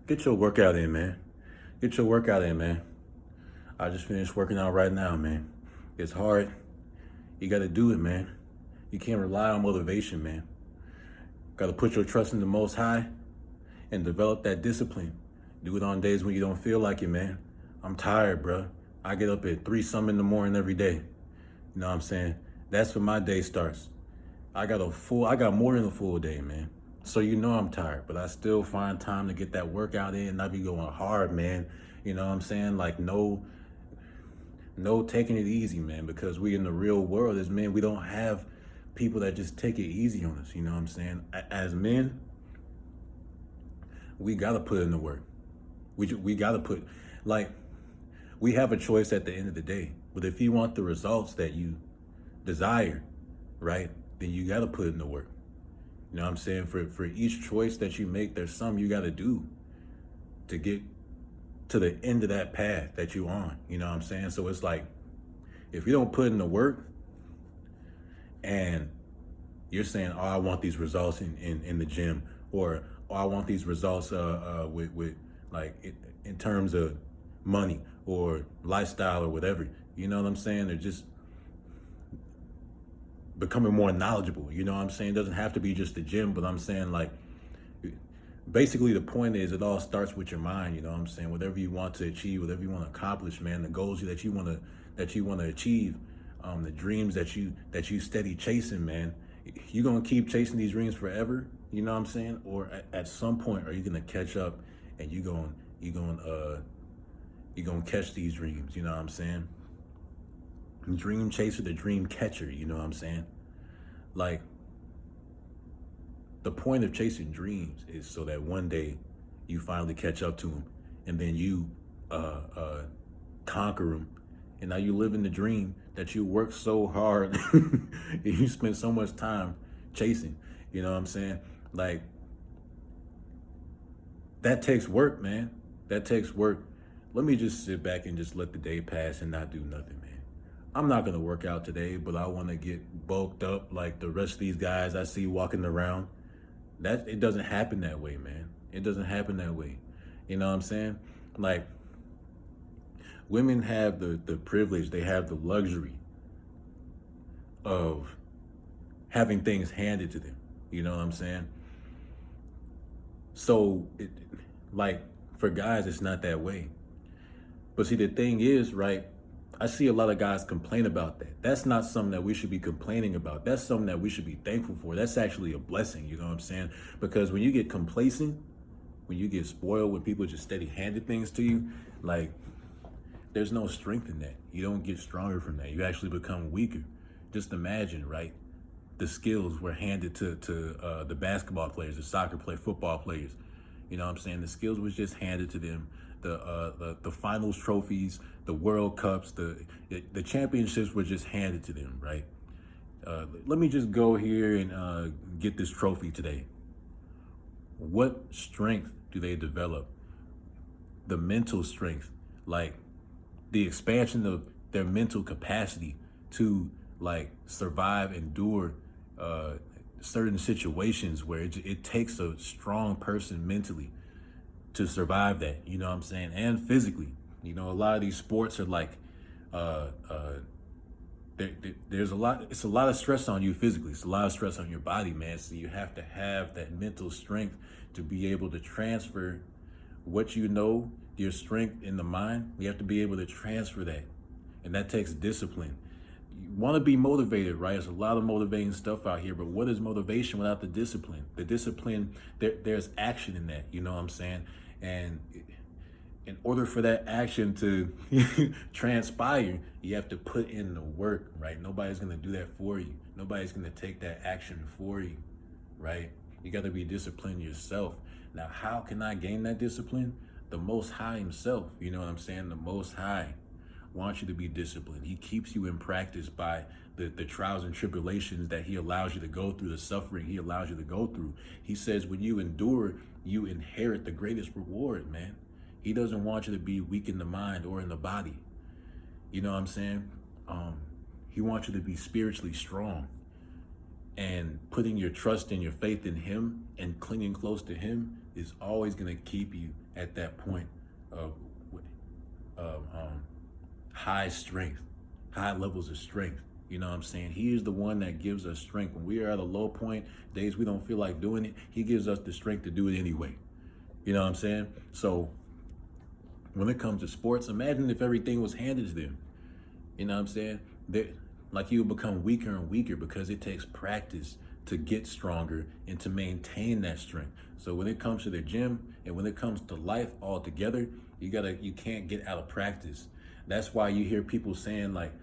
Get your workout in, man. Get your workout in, man. I just finished working out right now, man. It's hard. You got to do it, man. You can't rely on motivation, man. Got to put your trust in the Most High and develop that discipline. Do it on days when you don't feel like it, man. I'm tired, bro. I get up at 3 some in the morning every day. You know what I'm saying? That's when my day starts. I got more than a full day, man. So you know I'm tired, but I still find time to get that workout in and I be going hard, man. You know what I'm saying? Like no taking it easy, man, because we in the real world as men, we don't have people that just take it easy on us, you know what I'm saying? As men, we gotta put in the work. We gotta put, like, we have a choice at the end of the day. But if you want the results that you desire, right, then you gotta put in the work. You know what I'm saying? For each choice that you make, there's something you gotta do to get to the end of that path that you on. You know what I'm saying? So it's like, if you don't put in the work and you're saying, oh, I want these results in the gym, or oh, I want these results with like in terms of money or lifestyle or whatever, you know what I'm saying? They're just becoming more knowledgeable, you know what I'm saying? It doesn't have to be just the gym, but I'm saying, like, basically the point is it all starts with your mind, you know what I'm saying? Whatever you want to achieve, whatever you want to accomplish, man, the goals that you want to achieve, the dreams that you steady chasing, man. You gonna keep chasing these dreams forever, you know what I'm saying? Or at some point are you gonna catch up and you gonna catch these dreams, you know what I'm saying? Dream chaser, the dream catcher, you know what I'm saying? Like, the point of chasing dreams is so that one day you finally catch up to them and then you conquer them. And now you live in the dream that you worked so hard and you spent so much time chasing. You know what I'm saying? Like, that takes work, man. That takes work. Let me just sit back and just let the day pass and not do nothing, man. I'm not gonna work out today, but I want to get bulked up like the rest of these guys I see walking around. That it doesn't happen that way, man. It doesn't happen that way. You know what I'm saying? Like, women have the privilege, they have the luxury of having things handed to them. You know what I'm saying? So, like, for guys, it's not that way. But see, the thing is, right? I see a lot of guys complain about that. That's not something that we should be complaining about. That's something that we should be thankful for. That's actually a blessing, you know what I'm saying? Because when you get complacent, when you get spoiled, when people just steady handed things to you, like, there's no strength in that. You don't get stronger from that. You actually become weaker. Just imagine, right? The skills were handed to the basketball players, the soccer play, football players. You know what I'm saying? The skills was just handed to them. The finals trophies, the World Cups, the championships were just handed to them, right? Let me just go here and get this trophy today. What strength do they develop? The mental strength, like the expansion of their mental capacity to, like, survive, endure certain situations where it takes a strong person mentally to survive that, you know what I'm saying? And physically, you know, a lot of these sports are like, uh, uh, there's it's a lot of stress on you physically. It's a lot of stress on your body, man. So you have to have that mental strength to be able to transfer what you know, your strength in the mind. You have to be able to transfer that. And that takes discipline. You want to be motivated, right? There's a lot of motivating stuff out here, but what is motivation without the discipline? The discipline, there's action in that, you know what I'm saying? And in order for that action to transpire, you have to put in the work, right? Nobody's going to do that for you. Nobody's going to take that action for you, right? You got to be disciplined yourself. Now, how can I gain that discipline? The Most High himself, you know what I'm saying? The Most High wants you to be disciplined. He keeps you in practice by the trials and tribulations that he allows you to go through, the suffering he allows you to go through. He says when you endure, you inherit the greatest reward, man. He doesn't want you to be weak in the mind or in the body. You know what I'm saying? He wants you to be spiritually strong. And putting your trust and your faith in him and clinging close to him is always going to keep you at that point of, of high strength, high levels of strength. You know what I'm saying? He is the one that gives us strength. When we are at a low point, days we don't feel like doing it, he gives us the strength to do it anyway. You know what I'm saying? So when it comes to sports, imagine if everything was handed to them. You know what I'm saying? Like you will become weaker and weaker because it takes practice to get stronger and to maintain that strength. So when it comes to the gym and when it comes to life altogether, you can't get out of practice. That's why you hear people saying like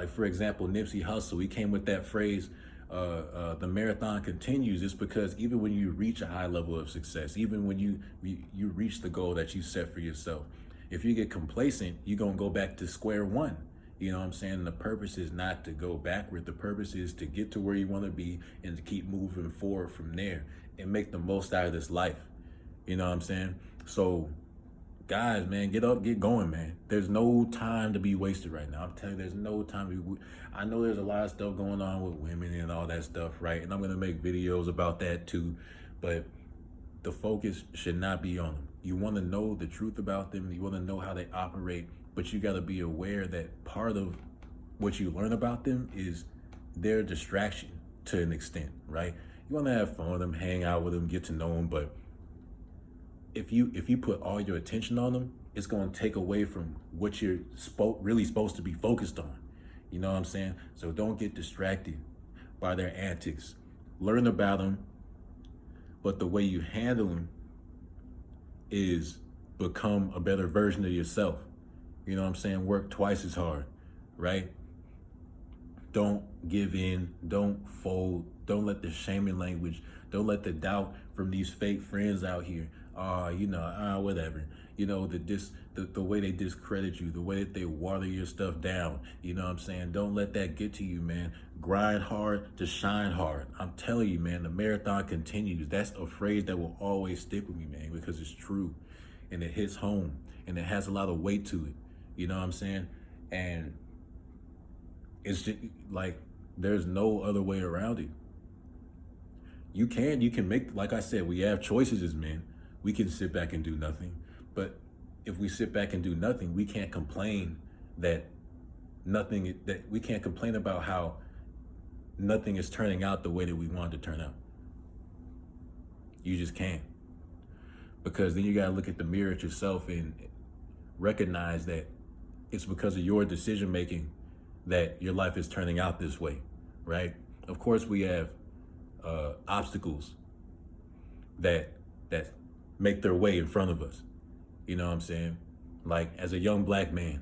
for example, Nipsey Hussle, he came with that phrase, the marathon continues. It's because even when you reach a high level of success, even when you reach the goal that you set for yourself, if you get complacent, you're gonna go back to square one. You know what I'm saying? The purpose is not to go backward. The purpose is to get to where you want to be and to keep moving forward from there and make the most out of this life. You know what I'm saying? So guys, man, get up, get going, man. There's no time to be wasted right now. I'm telling you, there's no time to be. I know there's a lot of stuff going on with women and all that stuff, right? And I'm going to make videos about that too. But the focus should not be on them. You want to know the truth about them. You want to know how they operate. But you got to be aware that part of what you learn about them is their distraction to an extent, right? You want to have fun with them, hang out with them, get to know them. But if you put all your attention on them, it's going to take away from what you're really supposed to be focused on. You know what I'm saying? So don't get distracted by their antics. Learn about them, but the way you handle them is become a better version of yourself. You know what I'm saying? Work twice as hard, right? Don't give in. Don't fold. Don't let the shaming language, don't let the doubt from these fake friends out here, whatever. You know, the way they discredit you, the way that they water your stuff down. You know what I'm saying? Don't let that get to you, man. Grind hard to shine hard. I'm telling you, man, the marathon continues. That's a phrase that will always stick with me, man, because it's true and it hits home and it has a lot of weight to it. You know what I'm saying? And it's just like, there's no other way around it. You can make, like I said, we have choices as men. We can sit back and do nothing. But if we sit back and do nothing, we can't complain that we can't complain about how nothing is turning out the way that we want it to turn out. You just can't. Because then you got to look at the mirror at yourself and recognize that it's because of your decision making that your life is turning out this way, right? Of course, we have obstacles that make their way in front of us. You know what I'm saying? Like, as a young black man,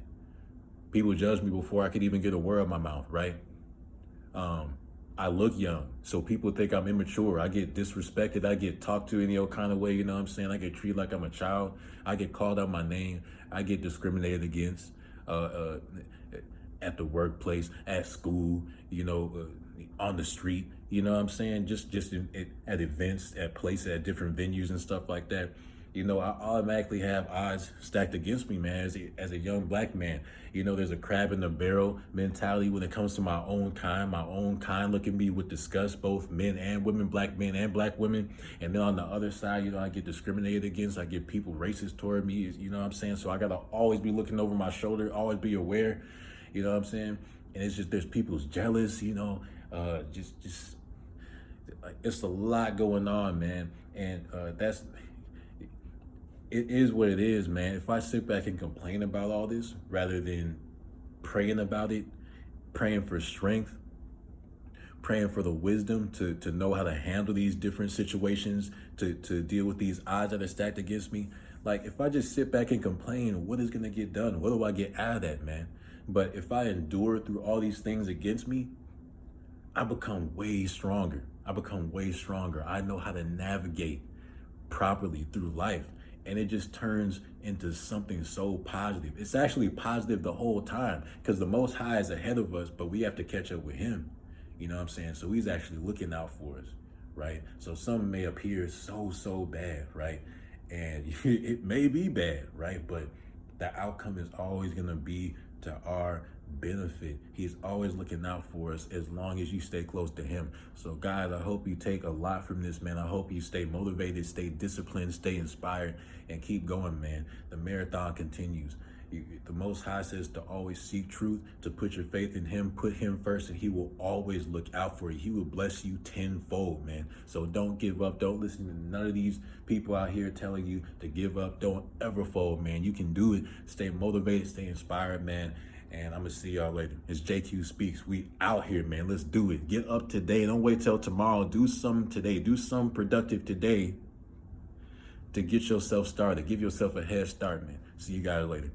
people judge me before I could even get a word out of my mouth, right? I look young, so people think I'm immature. I get disrespected. I get talked to any old kind of way, you know what I'm saying? I get treated like I'm a child. I get called out my name. I get discriminated against at the workplace, at school, on the street, you know what I'm saying? Just at events, at places, at different venues and stuff like that. I automatically have odds stacked against me, man, as a young black man. There's a crab in the barrel mentality when it comes to my own kind. My own kind look at me with disgust, both men and women, black men and black women. And then on the other side, I get discriminated against. I get people racist toward me, you know what I'm saying? So I got to always be looking over my shoulder, always be aware, you know what I'm saying? And it's just, there's people's jealous, just it's a lot going on, man. And it is what it is, man. If I sit back and complain about all this rather than praying about it, praying for strength, praying for the wisdom to know how to handle these different situations, to deal with these odds that are stacked against me. Like, if I just sit back and complain, what is going to get done? What do I get out of that, man? But if I endure through all these things against me, I become way stronger. I know how to navigate properly through life. And it just turns into something so positive. It's actually positive the whole time because the Most High is ahead of us, but we have to catch up with him. You know what I'm saying? So he's actually looking out for us, right? So some may appear so bad, right? And it may be bad, right? But the outcome is always going to be to our benefit. He's always looking out for us as long as you stay close to him. So guys, I hope you take a lot from this, man. I hope you stay motivated, stay disciplined, stay inspired, and keep going, man. The marathon continues. The Most High says to always seek truth, to put your faith in him, put him first, and he will always look out for you. He will bless you tenfold, man. So don't give up. Don't listen to none of these people out here telling you to give up. Don't ever fold, man. You can do it. Stay motivated, stay inspired, man. And I'm going to see y'all later. It's JQ Speaks. We out here, man. Let's do it. Get up today. Don't wait till tomorrow. Do something today. Do something productive today to get yourself started. Give yourself a head start, man. See you guys later.